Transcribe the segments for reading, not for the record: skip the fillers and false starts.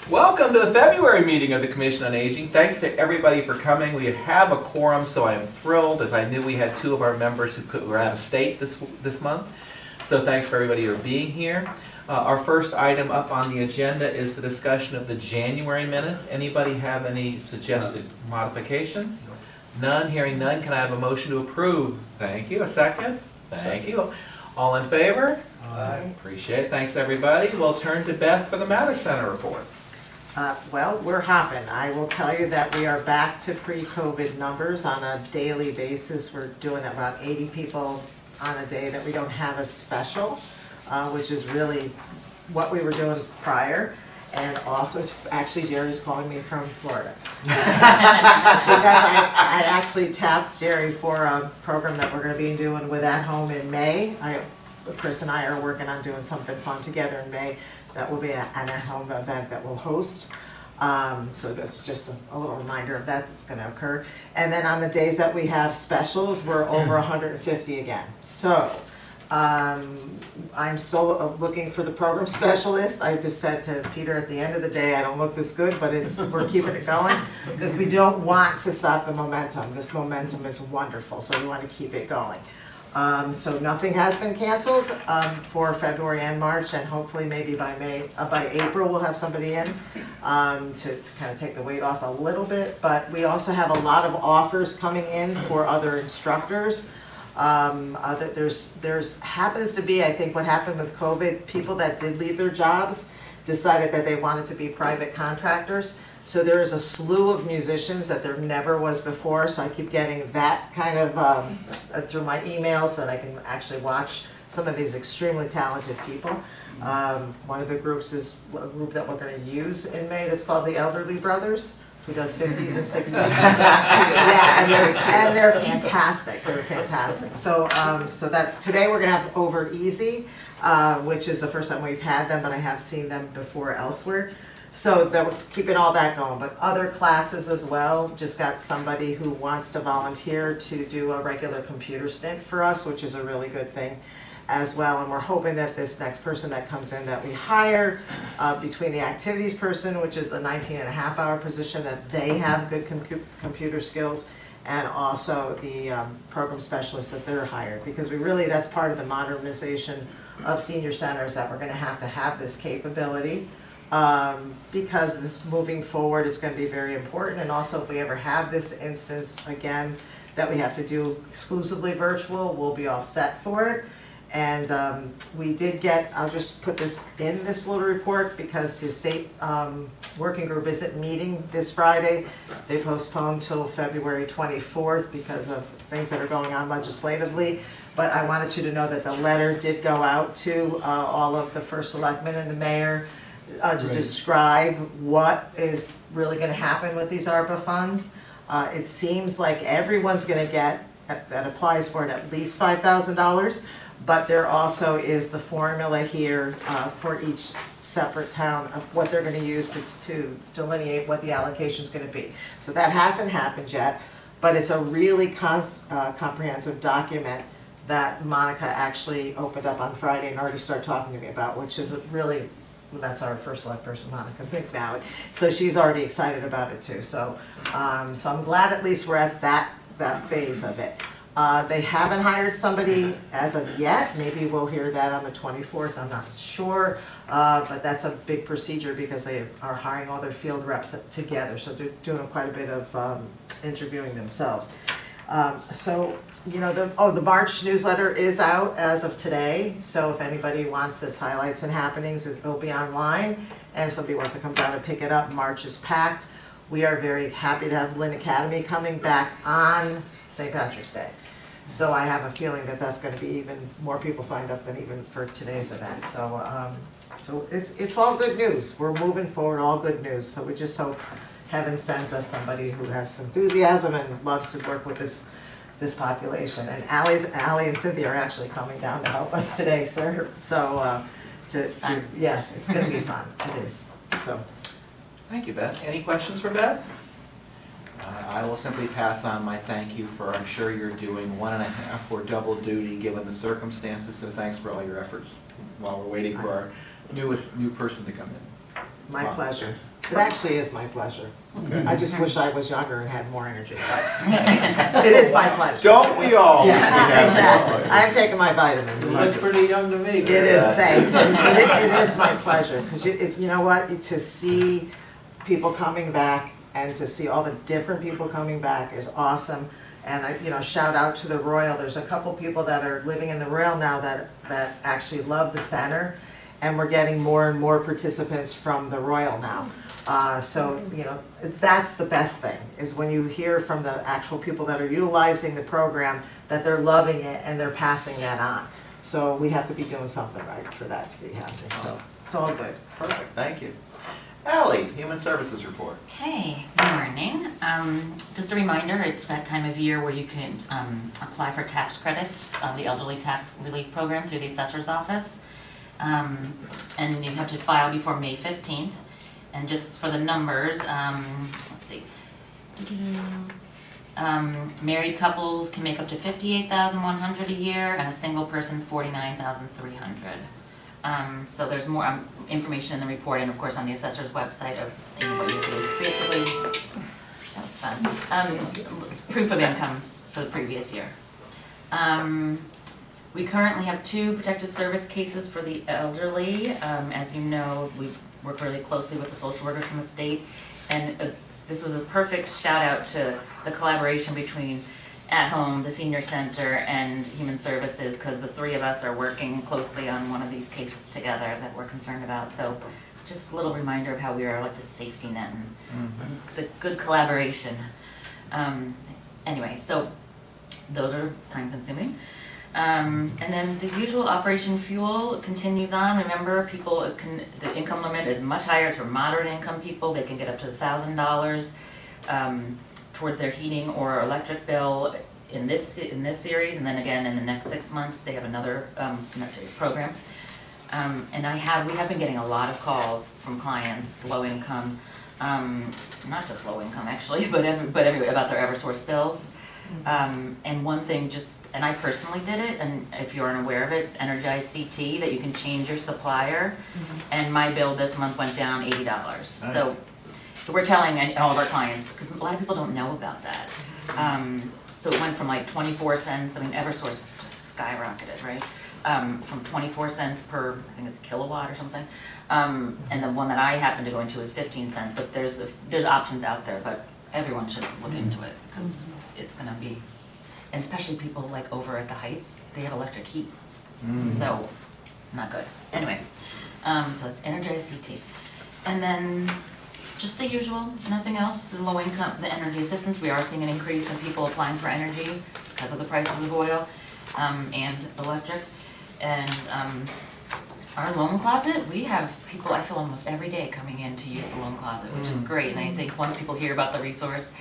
Welcome to the February meeting of the Commission on Aging. Thanks to everybody for coming. We have a quorum, so I am thrilled, as I knew we had two of our members who were out of state this month. So thanks for everybody for being here. Our first item up on the agenda is the discussion of the January minutes. Anybody have any suggested modifications? None. Hearing none, can I have a motion to approve? Thank you. A second? Thank you. All in favor? Aye. Appreciate it. Thanks, everybody. We'll turn to Beth for the Mather Center report. Well, we're hopping. I will tell you that we are back to pre-COVID numbers on a daily basis. We're doing about 80 people on a day that we don't have a special, which is really what we were doing prior. And also, actually, Jerry's calling me from Florida. Because I actually tapped Jerry for a program that we're going to be doing with At Home in May. Chris and I are working on doing something fun together in May. That will be an at-home event that we'll host. So that's just a little reminder of that that's going to occur. And then on the days that we have specials, we're over 150 again. So I'm still looking for the program specialist. I just said to Peter at the end of the day, I don't look this good, but we're keeping it going because we don't want to stop the momentum. This momentum is wonderful, so we want to keep it going. So nothing has been canceled for February and March, and hopefully maybe by April we'll have somebody in to kind of take the weight off a little bit. But we also have a lot of offers coming in for other instructors. There's happens to be, I think what happened with COVID, people that did leave their jobs decided that they wanted to be private contractors. So there is a slew of musicians that there never was before. So I keep getting that kind of through my emails that I can actually watch some of these extremely talented people. One of the groups is a group that we're going to use in May that's called the Elderly Brothers, who does 50s and 60s. Yeah, and they're fantastic. They're fantastic. So that's today. We're going to have Over Easy, which is the first time we've had them, but I have seen them before elsewhere. So that we're keeping all that going, but other classes as well. Just got somebody who wants to volunteer to do a regular computer stint for us, which is a really good thing as well. And we're hoping that this next person that comes in that we hire, between the activities person, which is a 19.5-hour position, that they have good computer skills, and also the program specialist that they're hired. Because that's part of the modernization of senior centers, that we're going to have this capability. Because this moving forward is going to be very important. And also, if we ever have this instance again that we have to do exclusively virtual, we'll be all set for it. And we did get, I'll just put this in this little report because the state working group isn't meeting this Friday. They postponed till February 24th because of things that are going on legislatively. But I wanted you to know that the letter did go out to all of the first selectmen and the mayor to describe what is really going to happen with these ARPA funds. It seems like everyone's going to get, that applies for it, at least $5,000, but there also is the formula here for each separate town of what they're going to use to delineate what the allocation is going to be. So that hasn't happened yet, but it's a really comprehensive document that Monica actually opened up on Friday and already started talking to me about, which is really, that's our first select person, Monica McNally. So she's already excited about it too. So I'm glad at least we're at that phase of it. They haven't hired somebody as of yet. Maybe we'll hear that on the 24th. I'm not sure. But that's a big procedure because they are hiring all their field reps together. So they're doing quite a bit of interviewing themselves. So, the March newsletter is out as of today. So if anybody wants this highlights and happenings, it'll be online. And if somebody wants to come down and pick it up, March is packed. We are very happy to have Lynn Academy coming back on St. Patrick's Day. So I have a feeling that that's going to be even more people signed up than even for today's event. So it's all good news. We're moving forward, all good news. So we just hope heaven sends us somebody who has enthusiasm and loves to work with this population. And Allie and Cynthia are actually coming down to help us today, sir. So yeah, it's going to be fun. It is. So. Thank you, Beth. Any questions for Beth? I will simply pass on my thank you for, I'm sure you're doing 1.5 or double duty given the circumstances, so thanks for all your efforts while we're waiting for our new person to come in. My pleasure. It actually is my pleasure. Okay. I just wish I was younger and had more energy, but it is my pleasure. Don't we all? Yeah, wish we had exactly. more? I'm taking my vitamins. You look pretty young to me. It is, thank you. It is my pleasure, because you know what, to see people coming back and to see all the different people coming back is awesome. And shout out to the Royal. There's a couple people that are living in the Royal now that actually love the center, and we're getting more and more participants from the Royal now. So that's the best thing, is when you hear from the actual people that are utilizing the program that they're loving it and they're passing that on. So we have to be doing something right for that to be happening. So it's all good. Perfect, thank you. Ally, Human Services Report. Hey, good morning. Just a reminder, it's that time of year where you can apply for tax credits, the elderly tax relief program through the assessor's office. And you have to file before May 15th. And just for the numbers, let's see. Married couples can make up to $58,100 a year, and a single person $49,300. So there's more information in the report, and of course on the assessor's website of what you do. Basically, that was fun. Proof of income for the previous year. We currently have 2 protective service cases for the elderly. As you know, we work really closely with the social workers from the state, and this was a perfect shout out to the collaboration between At Home, the Senior Center, and Human Services, because the 3 of us are working closely on one of these cases together that we're concerned about. So just a little reminder of how we are like the safety net and the good collaboration. Anyway, so those are time consuming. And then the usual Operation Fuel continues on. Remember, the income limit is much higher. It's for moderate income people. They can get up to $1,000 towards their heating or electric bill in this series, and then again in the next 6 months they have another in that series program. And we have been getting a lot of calls from clients, low income, not just low income actually, but every about their EverSource bills. And one thing, and I personally did it, and if you aren't aware of it, it's Energize CT, that you can change your supplier, and my bill this month went down $80. Nice. So we're telling all of our clients, because a lot of people don't know about that. So it went from like 24 cents, EverSource just skyrocketed, right? From 24 cents per, I think it's kilowatt or something. And the one that I happen to go into is 15 cents, but there's options out there, but everyone should look into it, because it's going to be, and especially people like over at the Heights, they have electric heat. So, not good. Anyway, so it's Energize CT. And then, just the usual, nothing else. The low income, the energy assistance, we are seeing an increase in people applying for energy because of the prices of oil and electric. And our loan closet, we have people, I feel almost every day coming in to use the loan closet, which is great. And I think once people hear about the resource,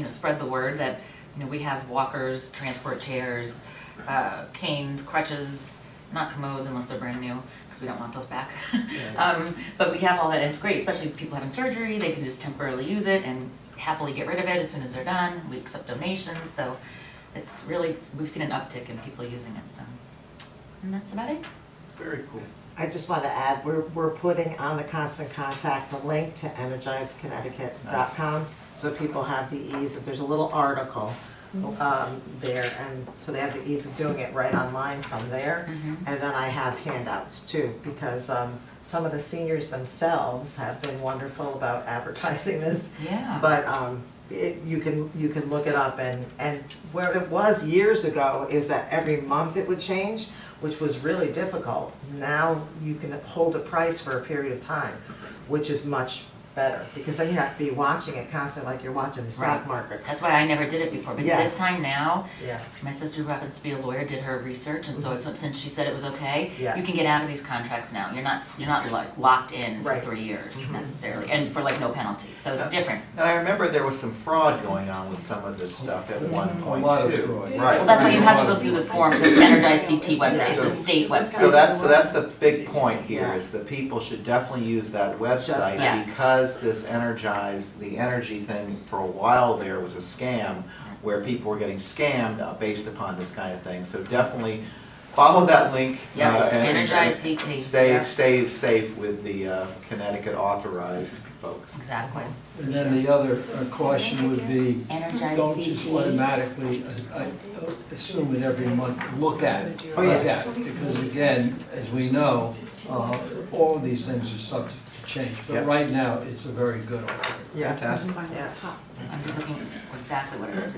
spread the word that we have walkers, transport chairs, canes, crutches, not commodes unless they're brand new, because we don't want those back. But we have all that, and it's great, especially people having surgery. They can just temporarily use it and happily get rid of it as soon as they're done. We accept donations, so it's really, we've seen an uptick in people using it. So, and that's about it. Very cool. I just want to add, we're putting on the Constant Contact the link to energizeconnecticut.com, so people have the ease there's a little article there, and so they have the ease of doing it right online from there. And then I have handouts too, because some of the seniors themselves have been wonderful about advertising this. Yeah. But you can look it up, and where it was years ago is that every month it would change, which was really difficult. Now you can hold a price for a period of time, which is much better, because then you have to be watching it constantly like you're watching the stock market. That's why I never did it before, but this time now, my sister who happens to be a lawyer did her research, and so since she said it was okay, you can get out of these contracts now. You're not like locked in for 3 years necessarily, and for like no penalty. So it's different. And I remember there was some fraud going on with some of this stuff at one point too. Right. Well, that's why you have to go through the form, the Energize CT website. It's a state website. So that's the big point here, is that people should definitely use that website, because this the energy thing for a while there was a scam, where people were getting scammed based upon this kind of thing. So definitely follow that link. Yeah, and Energize CT. Stay safe with the Connecticut authorized folks. Exactly. And then the other caution would be, Energize don't just CT. automatically assume it every month, look at it. Oh, yes. Look at it. Because again, as we know, all of these things are subject to change. Yeah. But right now, it's a very good offer. Yeah. Fantastic. Yeah. I'm just looking exactly what it is.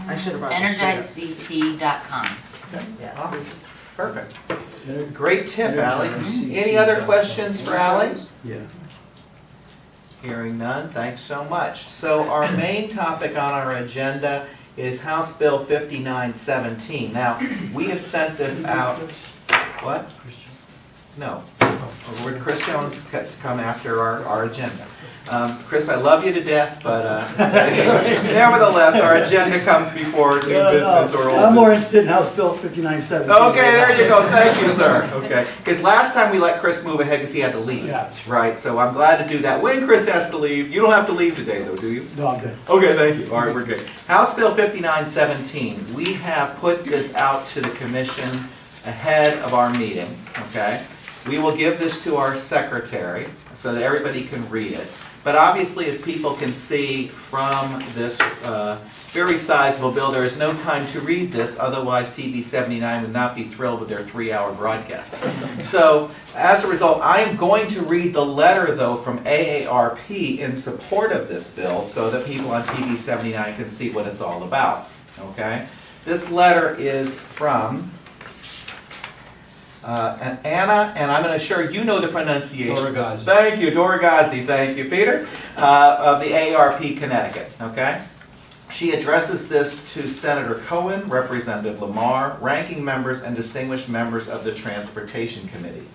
I should have brought this EnergizeCT.com. Yeah. Awesome. Perfect. Great tip, Ally. Energize Any other questions for Ally? Yeah. Hearing none, thanks so much. So our main topic on our agenda is House Bill 5917. Now, we have sent this out, what? No. Chris Jones gets to come after our agenda. Chris, I love you to death, but nevertheless, our agenda comes before new business or old I'm more business. interested in House Bill 5917. Okay, there you go. Thank you, sir. Okay, because last time we let Chris move ahead because he had to leave. Yeah. Right, so I'm glad to do that. When Chris has to leave, you don't have to leave today, though, do you? No, I'm good. Okay, thank you. All right, we're good. House Bill 5917, we have put this out to the commission ahead of our meeting, okay? We will give this to our secretary so that everybody can read it. But obviously, as people can see from this very sizable bill, there is no time to read this, otherwise TV 79 would not be thrilled with their 3-hour broadcast. So, as a result, I am going to read the letter, though, from AARP in support of this bill so that people on TV 79 can see what it's all about, okay? This letter is from Anna, and I'm going to sure you know the pronunciation. Doragazi. Thank you, Doragazi. Thank you, Peter, of the AARP Connecticut, okay? She addresses this to Senator Cohen, Representative Lamar, ranking members, and distinguished members of the Transportation Committee.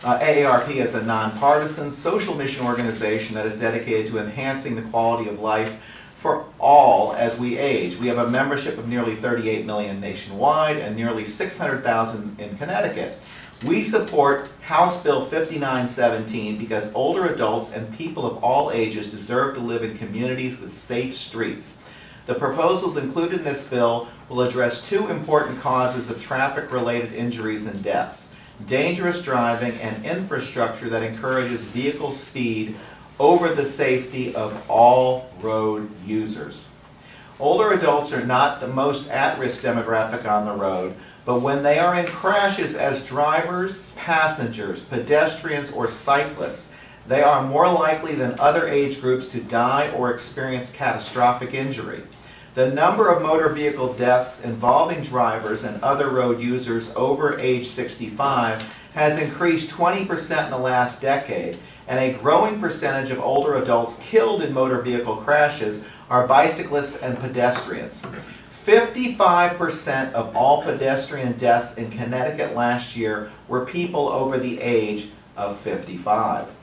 AARP is a nonpartisan social mission organization that is dedicated to enhancing the quality of life for all as we age. We have a membership of nearly 38 million nationwide and nearly 600,000 in Connecticut. We support House Bill 5917 because older adults and people of all ages deserve to live in communities with safe streets. The proposals included in this bill will address two important causes of traffic-related injuries and deaths: dangerous driving and infrastructure that encourages vehicle speed over the safety of all road users. Older adults are not the most at-risk demographic on the road, but when they are in crashes as drivers, passengers, pedestrians, or cyclists, they are more likely than other age groups to die or experience catastrophic injury. The number of motor vehicle deaths involving drivers and other road users over age 65 has increased 20% in the last decade, and a growing percentage of older adults killed in motor vehicle crashes are bicyclists and pedestrians. 55% of all pedestrian deaths in Connecticut last year were people over the age of 55.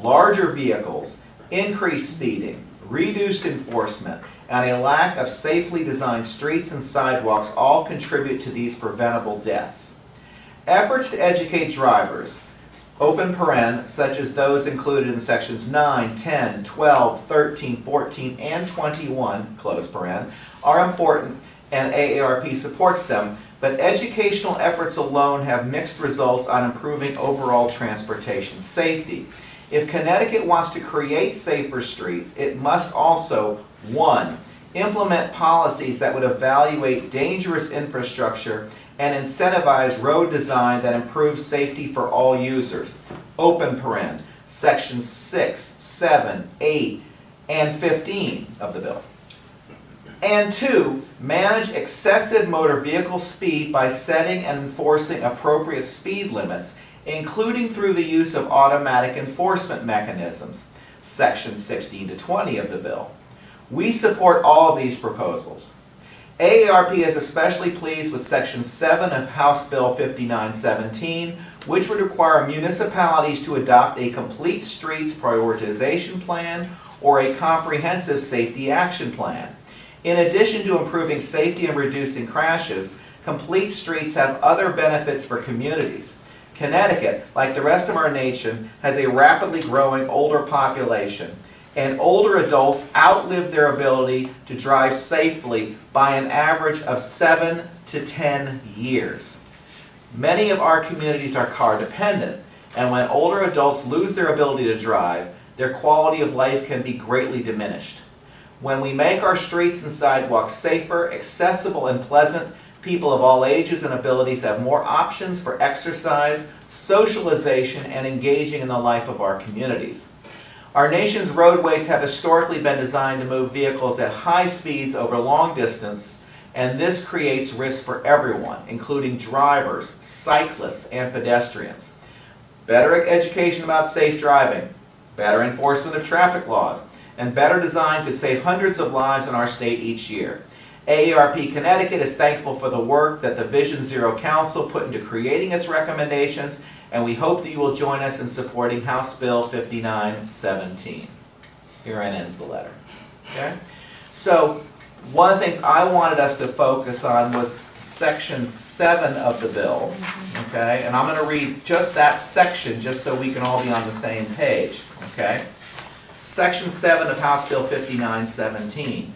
Larger vehicles, increased speeding, reduced enforcement, and a lack of safely designed streets and sidewalks all contribute to these preventable deaths. Efforts to educate drivers, open paren, such as those included in sections 9, 10, 12, 13, 14, and 21, close paren, are important, and AARP supports them, but educational efforts alone have mixed results on improving overall transportation safety. If Connecticut wants to create safer streets, it must also, 1, implement policies that would evaluate dangerous infrastructure and incentivize road design that improves safety for all users. Open paren, sections 6, 7, 8, and 15 of the bill. And 2, manage excessive motor vehicle speed by setting and enforcing appropriate speed limits, including through the use of automatic enforcement mechanisms, sections 16 to 20 of the bill. We support all of these proposals. AARP is especially pleased with Section 7 of House Bill 5917, which would require municipalities to adopt a complete streets prioritization plan or a comprehensive safety action plan. In addition to improving safety and reducing crashes, complete streets have other benefits for communities. Connecticut, like the rest of our nation, has a rapidly growing older population, and older adults outlive their ability to drive safely by an average of 7 to 10 years. Many of our communities are car dependent, and when older adults lose their ability to drive, their quality of life can be greatly diminished. When we make our streets and sidewalks safer, accessible, and pleasant, people of all ages and abilities have more options for exercise, socialization, and engaging in the life of our communities. Our nation's roadways have historically been designed to move vehicles at high speeds over long distance, and this creates risk for everyone, including drivers, cyclists, and pedestrians. Better education about safe driving, better enforcement of traffic laws, and better design could save hundreds of lives in our state each year. AARP Connecticut is thankful for the work that the Vision Zero Council put into creating its recommendations, and we hope that you will join us in supporting House Bill 5917. Herein ends the letter. Okay? So, one of the things I wanted us to focus on was Section 7 of the bill. Okay? And I'm going to read just that section just so we can all be on the same page. Okay? Section 7 of House Bill 5917.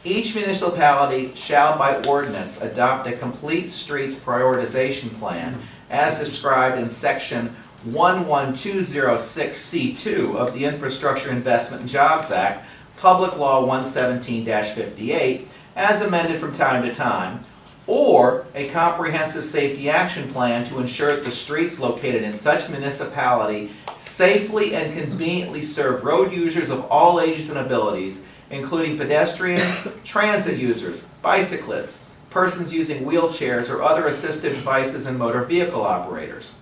Each municipality shall by ordinance adopt a complete streets prioritization plan as described in Section 11206C2 of the Infrastructure Investment and Jobs Act, Public Law 117-58, as amended from time to time, or a comprehensive safety action plan to ensure that the streets located in such municipality safely and conveniently serve road users of all ages and abilities, including pedestrians, transit users, bicyclists, persons using wheelchairs or other assistive devices, and motor vehicle operators.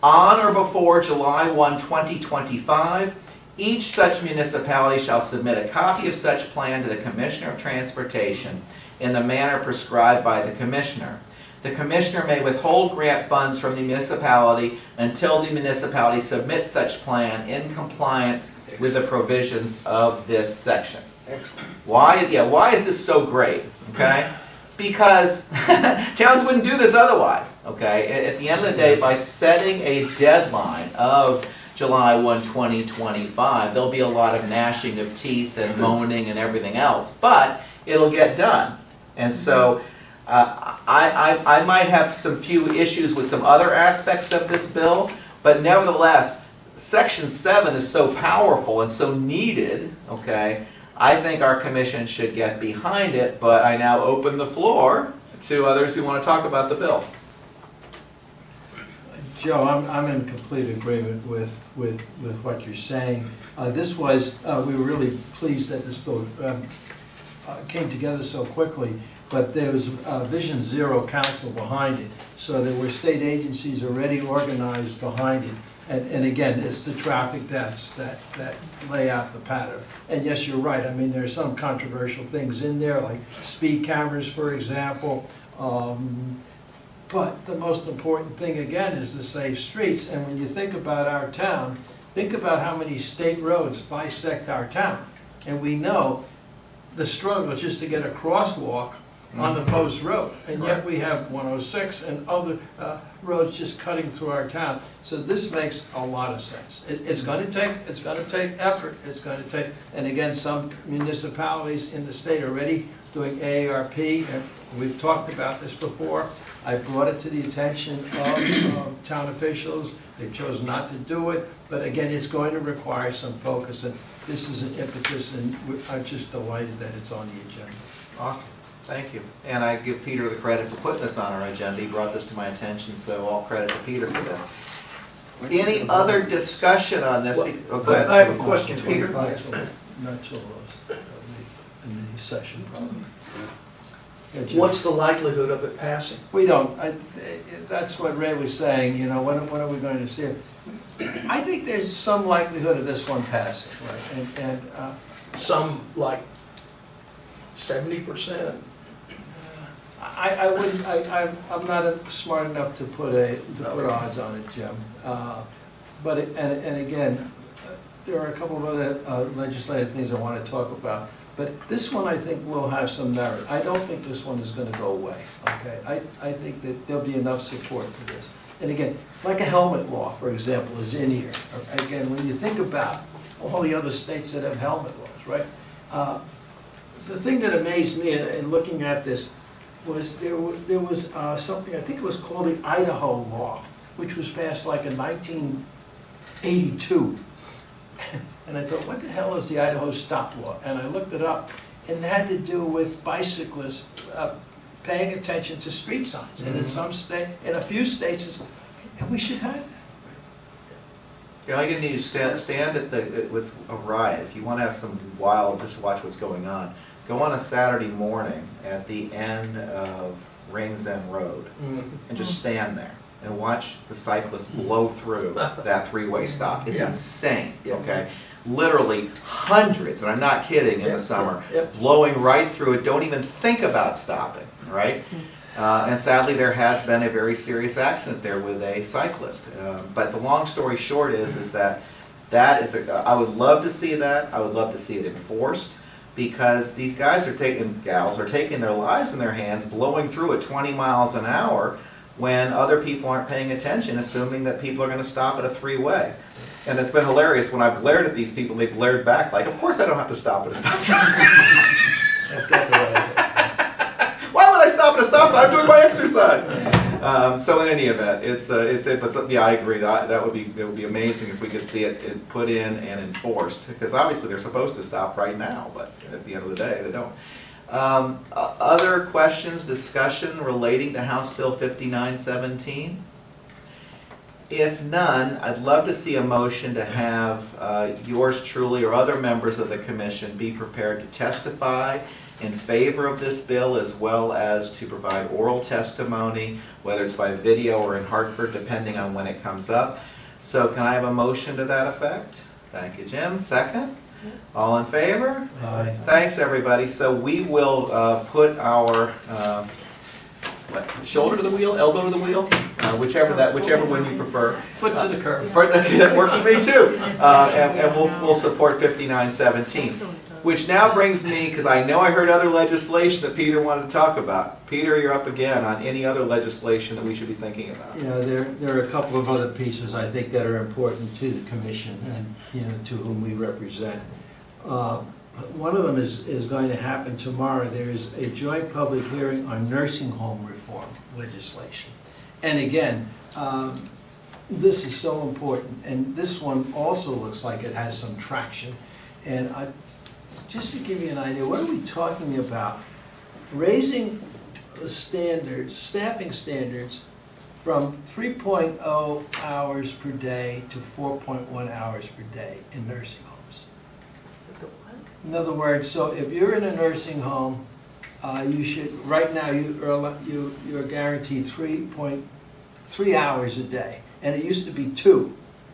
On or before July 1, 2025, each such municipality shall submit a copy of such plan to the Commissioner of Transportation in the manner prescribed by the Commissioner. The Commissioner may withhold grant funds from the municipality until the municipality submits such plan in compliance with the provisions of this section. Excellent. Why is this so great? Okay? Because towns wouldn't do this otherwise. Okay? At the end of the day, by setting a deadline of July 1, 2025, there'll be a lot of gnashing of teeth and moaning and everything else, but it'll get done. And so I might have some few issues with some other aspects of this bill, but nevertheless, Section 7 is so powerful and so needed, okay? I think our commission should get behind it, but I now open the floor to others who want to talk about the bill. Joe, I'm in complete agreement with what you're saying. This was, we were really pleased that this bill came together so quickly, but there was Vision Zero Council behind it. So there were state agencies already organized behind it. And again, it's the traffic deaths that lay out the pattern. And yes, you're right. I mean, there's some controversial things in there, like speed cameras, for example. But the most important thing, again, is the safe streets. And when you think about our town, think about how many state roads bisect our town. And we know the struggle just to get a crosswalk on the post road. And yet we have 106 and other roads just cutting through our town. So this makes a lot of sense. It's going to take effort. It's going to take, and again, some municipalities in the state are already doing AARP, and we've talked about this before. I brought it to the attention of town officials. They chose not to do it, but again, it's going to require some focus, and this is an impetus, and I'm just delighted that it's on the agenda. Awesome. Thank you. And I give Peter the credit for putting this on our agenda. He brought this to my attention, so all credit to Peter for this. Any other discussion on this? Oh, go ahead. I have a question for you. Not till in the session, probably. Yeah, Jim. What's the likelihood of it passing? We don't. That's what Ray was saying, you know, when are we going to see it? I think there's some likelihood of this one passing, right? And Some like 70%? I wouldn't, I'm not smart enough to put odds on it, Jim. But, and again, there are a couple of other legislative things I want to talk about. But this one, I think, will have some merit. I don't think this one is going to go away, okay? I think that there'll be enough support for this. And again, like a helmet law, for example, is in here. Again, when you think about all the other states that have helmet laws, right? The thing that amazed me in looking at this was there was something, I think it was called the Idaho law, which was passed like in 1982. And I thought, what the hell is the Idaho stop law? And I looked it up, and it had to do with bicyclists paying attention to street signs. And in some in a few states, we should have that. Yeah, all you need is stand at what's a riot. If you want to have some wild, just watch what's going on. Go on a Saturday morning at the end of Rings End Road and just stand there and watch the cyclists blow through that three-way stop. It's insane, okay? Literally hundreds, and I'm not kidding, in the summer, blowing right through it, don't even think about stopping, right? And sadly, there has been a very serious accident there with a cyclist. But the long story short is that I would love to see that. I would love to see it enforced, because these guys gals are taking their lives in their hands, blowing through at 20 miles an hour when other people aren't paying attention, assuming that people are going to stop at a three-way. And it's been hilarious. When I've glared at these people, they've glared back like, of course I don't have to stop at a stop sign. Why would I stop at a stop sign? I'm doing my exercise. So in any event, but yeah, I agree. It would be amazing if we could see it put in and enforced, because obviously they're supposed to stop right now, but at the end of the day, they don't. Other questions, discussion relating to House Bill 5917? If none, I'd love to see a motion to have yours truly or other members of the commission be prepared to testify in favor of this bill, as well as to provide oral testimony, whether it's by video or in Hartford, depending on when it comes up. So can I have a motion to that effect? Thank you, Jim. Second? All in favor? Aye. Thanks, everybody. So we will put our shoulder to the wheel, elbow to the wheel, whichever one you prefer. Foot to the curb. That works for me too. And we'll support 5917. Which now brings me, because I know I heard other legislation that Peter wanted to talk about. Peter, you're up again on any other legislation that we should be thinking about. Yeah, there are a couple of other pieces I think that are important to the commission and, to whom we represent. One of them is going to happen tomorrow. There is a joint public hearing on nursing home reform legislation. And again, this is so important, and this one also looks like it has some traction. And just to give you an idea, what are we talking about? Raising the standards, staffing standards, from 3.0 hours per day to 4.1 hours per day in nursing homes. In other words, so if you're in a nursing home, you should, right now, you're guaranteed 3.3 hours a day. And it used to be 2.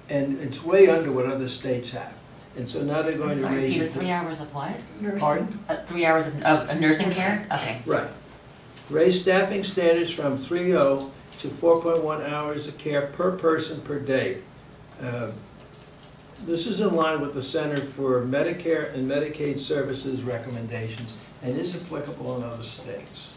And it's way under what other states have. And so now they're going to raise Peter, it to... 3 hours of what? Pardon? 3 hours of nursing care? Okay. Right. Raise staffing standards from 3.0 to 4.1 hours of care per person per day. This is in line with the Center for Medicare and Medicaid Services recommendations and is applicable in other states.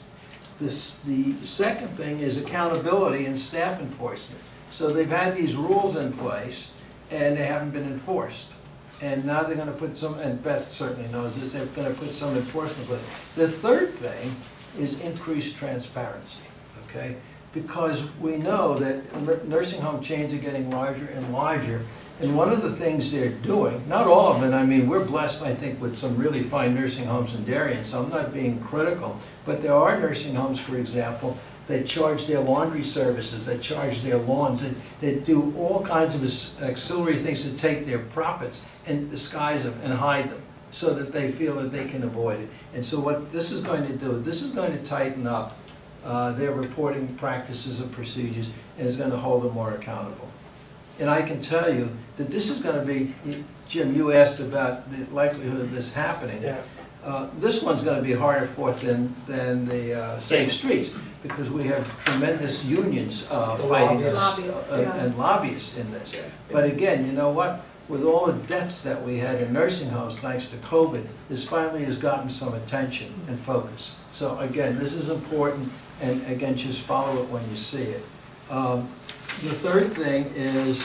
The second thing is accountability and staff enforcement. So they've had these rules in place and they haven't been enforced. And now they're going to put some, and Beth certainly knows this, they're going to put some enforcement with it. The third thing is increased transparency, okay? Because we know that nursing home chains are getting larger and larger. And one of the things they're doing, not all of them, I mean, we're blessed, I think, with some really fine nursing homes in Darien, so I'm not being critical. But there are nursing homes, for example, that charge their laundry services, that charge their lawns, that do all kinds of auxiliary things to take their profits and disguise them and hide them so that they feel that they can avoid it. And so what this is going to do, this is going to tighten up their reporting practices and procedures, and is going to hold them more accountable. And I can tell you that this is going to be, Jim, you asked about the likelihood of this happening. Yeah. This one's going to be harder fought than the Safe Streets, because we have tremendous unions fighting us and lobbyists in this. But again, you know what? With all the deaths that we had in nursing homes thanks to COVID, this finally has gotten some attention and focus. So again, this is important, and again, just follow it when you see it. The third thing is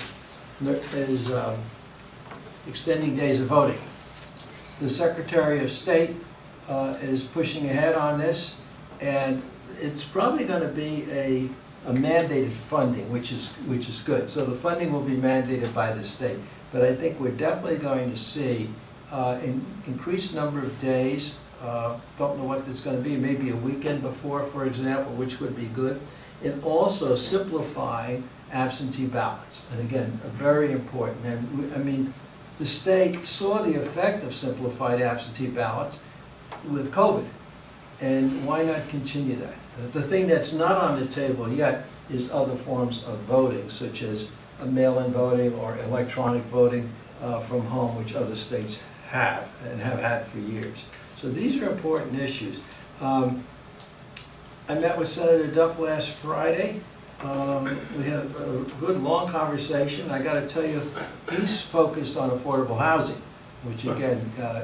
extending days of voting. The Secretary of State is pushing ahead on this, and it's probably going to be a mandated funding, which is good. So the funding will be mandated by the state. But I think we're definitely going to see an increased number of days. Don't know what it's going to be, maybe a weekend before, for example, which would be good. And also simplifying absentee ballots. And again, very important. And I mean, the state saw the effect of simplified absentee ballots with COVID. And why not continue that? The thing that's not on the table yet is other forms of voting, such as mail-in voting or electronic voting from home, which other states have and have had for years. So these are important issues. I met with Senator Duff last Friday. We had a good, long conversation. I got to tell you, he's focused on affordable housing, which again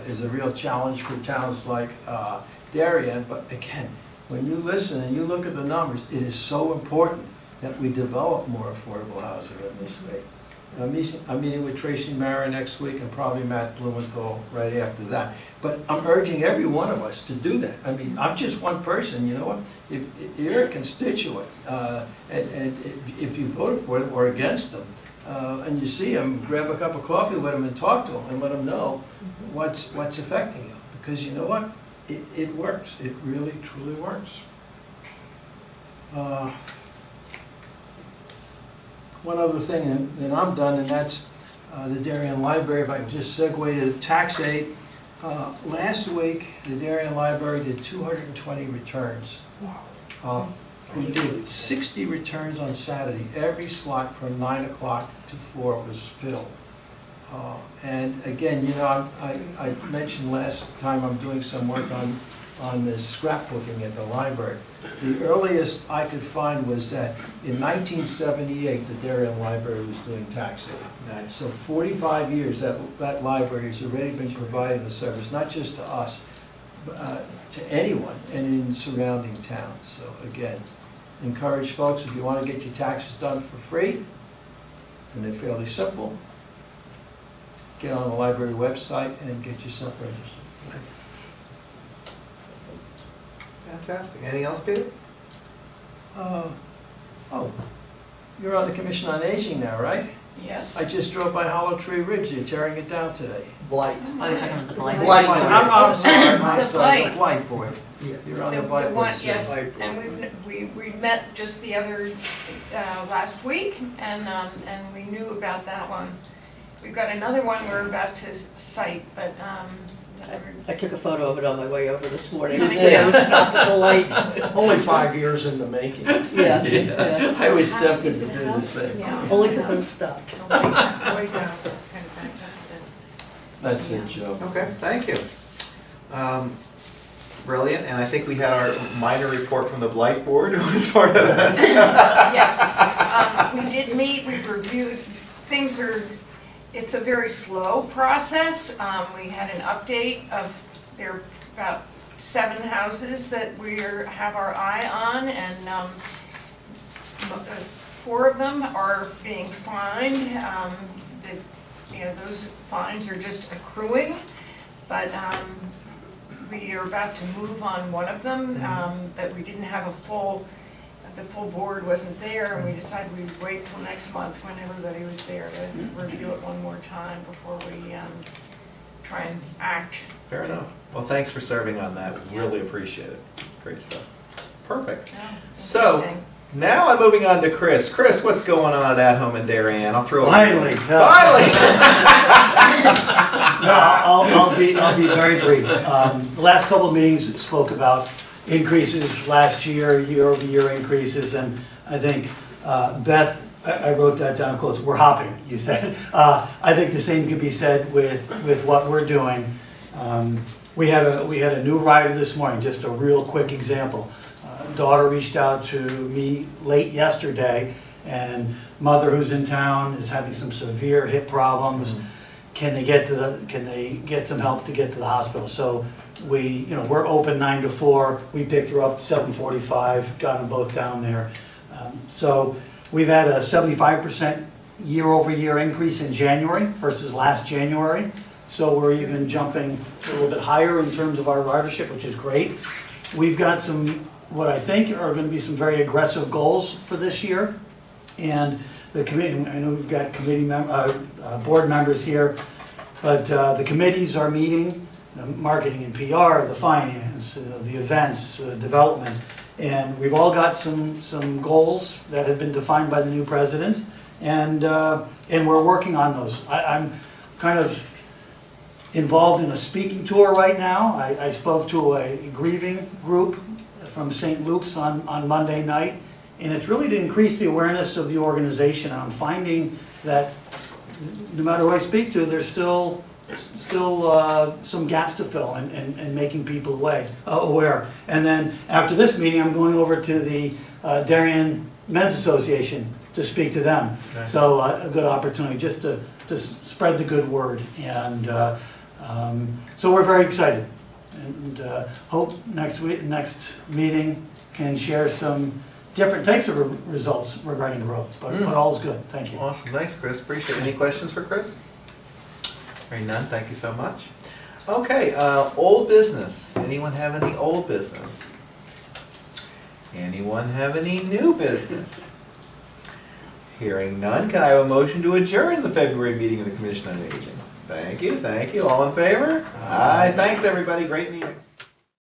is a real challenge for towns like Darien. But again, when you listen and you look at the numbers, it is so important that we develop more affordable housing in this state. I'm meeting with Tracy Mara next week and probably Matt Blumenthal right after that. But I'm urging every one of us to do that. I mean, I'm just one person, you know what? If you're a constituent, and if you voted for them or against them, and you see them, grab a cup of coffee with them and talk to them and let them know what's affecting you. Because you know what? It works. It really, truly works. One other thing, and then I'm done, and that's the Darien Library. If I can just segue to tax aid. Last week, the Darien Library did 220 returns. We did 60 returns on Saturday. Every slot from 9 o'clock to 4 was filled. And again, you know, I mentioned last time I'm doing some work on this scrapbooking at the library. The earliest I could find was that in 1978, the Darien Library was doing tax aid. Nice. So 45 years that library has already been providing the service, not just to us, but to anyone and in surrounding towns. So again, encourage folks, if you want to get your taxes done for free, and they're fairly simple, get on the library website and get yourself registered. Nice. Fantastic. Anything else, Peter? You're on the Commission on Aging now, right? Yes. I just drove by Hollow Tree Ridge. You're tearing it down today. Blight. Oh, you're talking about the blight. Blight. I'm sorry, The sorry, the blight. blight board. Yeah. You're on the The blight board. one, so- yes, Blight. and we met just the other, last week, and we knew about that one. We've got another one we're about to cite, but, I took a photo of it on my way over this morning. Kinda Because I was stopped at the light. Only 5 years in the making. Yeah, yeah. I was tempted to do the same. yeah. Only because I'm stuck. Way down, so kind of backs up, That's it, Joe. Okay, thank you. Brilliant, and I think we had our minor report from the Blight Board as part of that. Yes, we did meet, we reviewed, things are, it's a very slow process. We had an update of, there are about 7 houses that we have our eye on, and 4 of them are being fined. Those fines are just accruing, but we are about to move on one of them, but we didn't have the full board wasn't there, and we decided we'd wait till next month when everybody was there to review it one more time before we try and act. Fair enough. Well, thanks for serving on that. We really appreciate it. Great stuff. Perfect. Yeah, So, interesting. now I'm moving on to Chris. Chris, what's going on at home in Darien? I'll throw it. Finally. Finally! No, I'll be very brief. The last couple of meetings we spoke about increases last year, year-over-year increases, and I think Beth, I wrote that down, quotes, we're hopping, you said. I think the same could be said with what we're doing. We had a new rider this morning, just a real quick example. Daughter reached out to me late yesterday, and mother who's in town is having some severe hip problems. Can they get some help to get to the hospital? So we're open 9 to 4. We picked her up 7:45, got them both down there. So we've had a 75% year-over-year increase in January versus last January. So we're even jumping a little bit higher in terms of our ridership, which is great. We've got some, what I think are going to be some very aggressive goals for this year. And the committee, I know we've got board members here, but the committees are meeting, the marketing and PR, the finance, the events, development. And we've all got some goals that have been defined by the new president, and we're working on those. I'm kind of involved in a speaking tour right now. I spoke to a grieving group from St. Luke's on Monday night, and it's really to increase the awareness of the organization. I'm finding that no matter who I speak to, there's still some gaps to fill and making people aware. And then after this meeting, I'm going over to the Darien Men's Association to speak to them. Okay. So a good opportunity just to spread the good word. And so we're very excited. And hope next meeting can share some different types of results regarding growth. But all's good. Thank you. Awesome, thanks, Chris. Appreciate it. Any questions for Chris? Hearing none, thank you so much. Okay, old business. Anyone have any old business? Anyone have any new business? Hearing none, can I have a motion to adjourn the February meeting of the Commission on Aging? Thank you, thank you. All in favor? Aye, thanks, everybody. Great meeting.